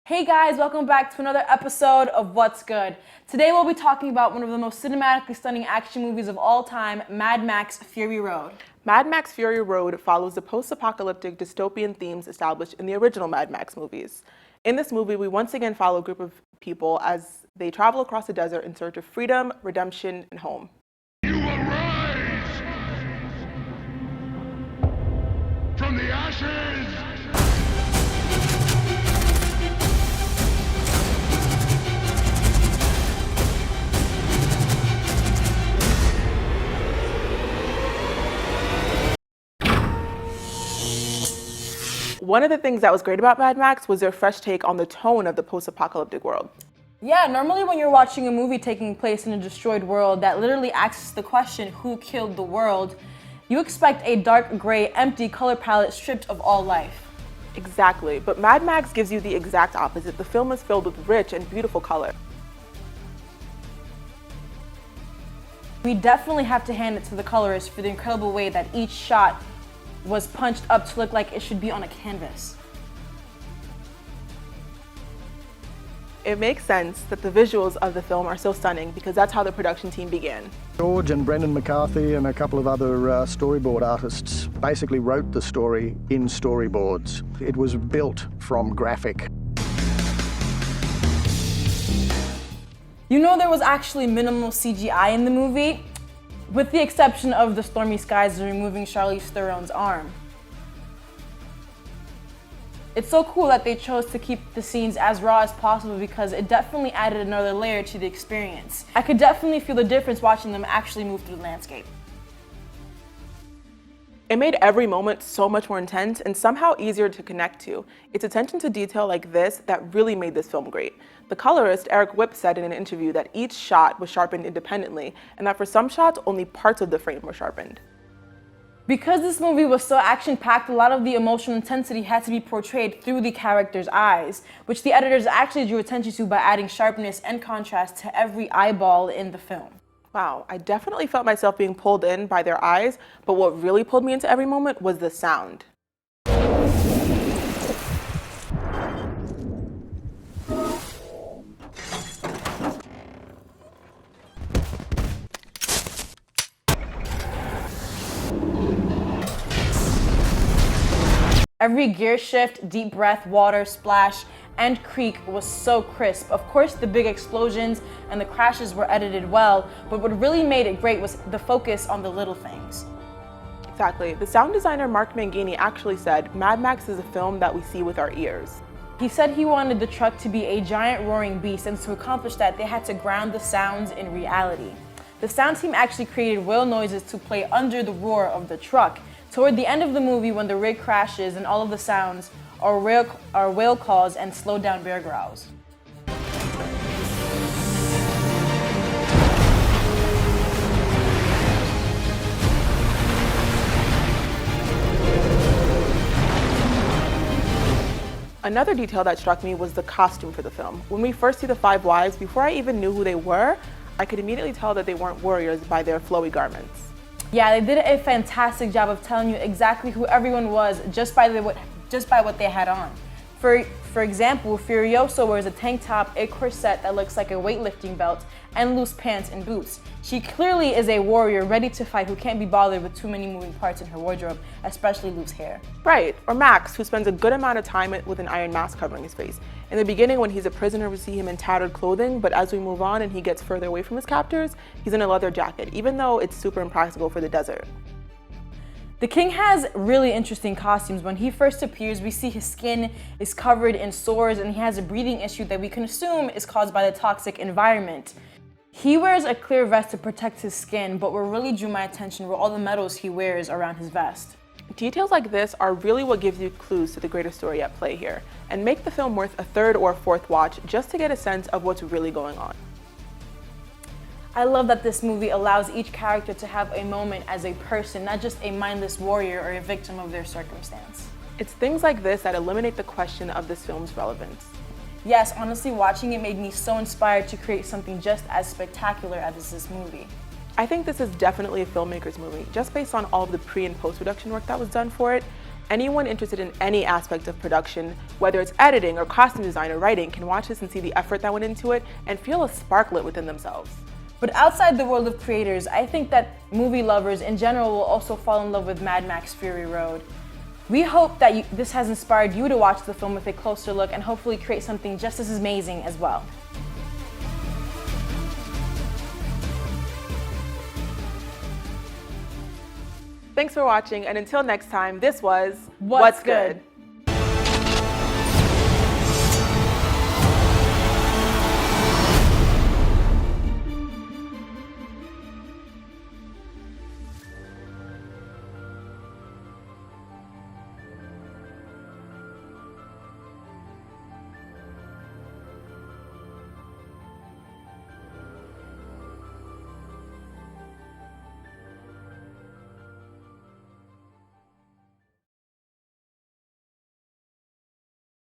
Hey guys, welcome back to another episode of What's Good. Today we'll be talking about one of the most cinematically stunning action movies of all time, Mad Max Fury Road. Mad Max Fury Road follows the post-apocalyptic dystopian themes established in the original Mad Max movies. In this movie, we once again follow a group of people as they travel across the desert in search of freedom, redemption, and home. You arise from the ashes. One of the things that was great about Mad Max was their fresh take on the tone of the post-apocalyptic world. Yeah, normally when you're watching a movie taking place in a destroyed world that literally asks the question, who killed the world, you expect a dark gray, empty color palette stripped of all life. Exactly, but Mad Max gives you the exact opposite. The film is filled with rich and beautiful color. We definitely have to hand it to the colorists for the incredible way that each shot was punched up to look like it should be on a canvas. It makes sense that the visuals of the film are so stunning because that's how the production team began. George and Brendan McCarthy and a couple of other storyboard artists basically wrote the story in storyboards. It was built from graphic. You know, there was actually minimal CGI in the movie, with the exception of the stormy skies and removing Charlize Theron's arm. It's so cool that they chose to keep the scenes as raw as possible because it definitely added another layer to the experience. I could definitely feel the difference watching them actually move through the landscape. It made every moment so much more intense and somehow easier to connect to. It's attention to detail like this that really made this film great. The colorist, Eric Whipp, said in an interview that each shot was sharpened independently and that for some shots, only parts of the frame were sharpened. Because this movie was so action-packed, a lot of the emotional intensity had to be portrayed through the characters' eyes, which the editors actually drew attention to by adding sharpness and contrast to every eyeball in the film. Wow, I definitely felt myself being pulled in by their eyes, but what really pulled me into every moment was the sound. Every gear shift, deep breath, water, splash, and creak was so crisp. Of course, the big explosions and the crashes were edited well, but what really made it great was the focus on the little things. Exactly. The sound designer Mark Mangini actually said, Mad Max is a film that we see with our ears. He said he wanted the truck to be a giant roaring beast, and to accomplish that, they had to ground the sounds in reality. The sound team actually created whale noises to play under the roar of the truck. Toward the end of the movie, when the rig crashes and all of the sounds are whale calls and slowed down bear growls. Another detail that struck me was the costume for the film. When we first see the five wives, before I even knew who they were, I could immediately tell that they weren't warriors by their flowy garments. Yeah, they did a fantastic job of telling you exactly who everyone was just by what they had on. For example, Furiosa wears a tank top, a corset that looks like a weightlifting belt, and loose pants and boots. She clearly is a warrior ready to fight who can't be bothered with too many moving parts in her wardrobe, especially loose hair. Right, or Max, who spends a good amount of time with an iron mask covering his face. In the beginning, when he's a prisoner, we see him in tattered clothing, but as we move on and he gets further away from his captors, he's in a leather jacket, even though it's super impractical for the desert. The King has really interesting costumes. When he first appears, we see his skin is covered in sores and he has a breathing issue that we can assume is caused by the toxic environment. He wears a clear vest to protect his skin, but what really drew my attention were all the medals he wears around his vest. Details like this are really what gives you clues to the greater story at play here, and make the film worth a third or fourth watch just to get a sense of what's really going on. I love that this movie allows each character to have a moment as a person, not just a mindless warrior or a victim of their circumstance. It's things like this that eliminate the question of this film's relevance. Yes, honestly, watching it made me so inspired to create something just as spectacular as this movie. I think this is definitely a filmmaker's movie, just based on all of the pre- and post-production work that was done for it. Anyone interested in any aspect of production, whether it's editing or costume design or writing, can watch this and see the effort that went into it and feel a spark lit within themselves. But outside the world of creators, I think that movie lovers in general will also fall in love with Mad Max Fury Road. We hope that this has inspired you to watch the film with a closer look and hopefully create something just as amazing as well. Thanks for watching, and until next time, this was What's Good?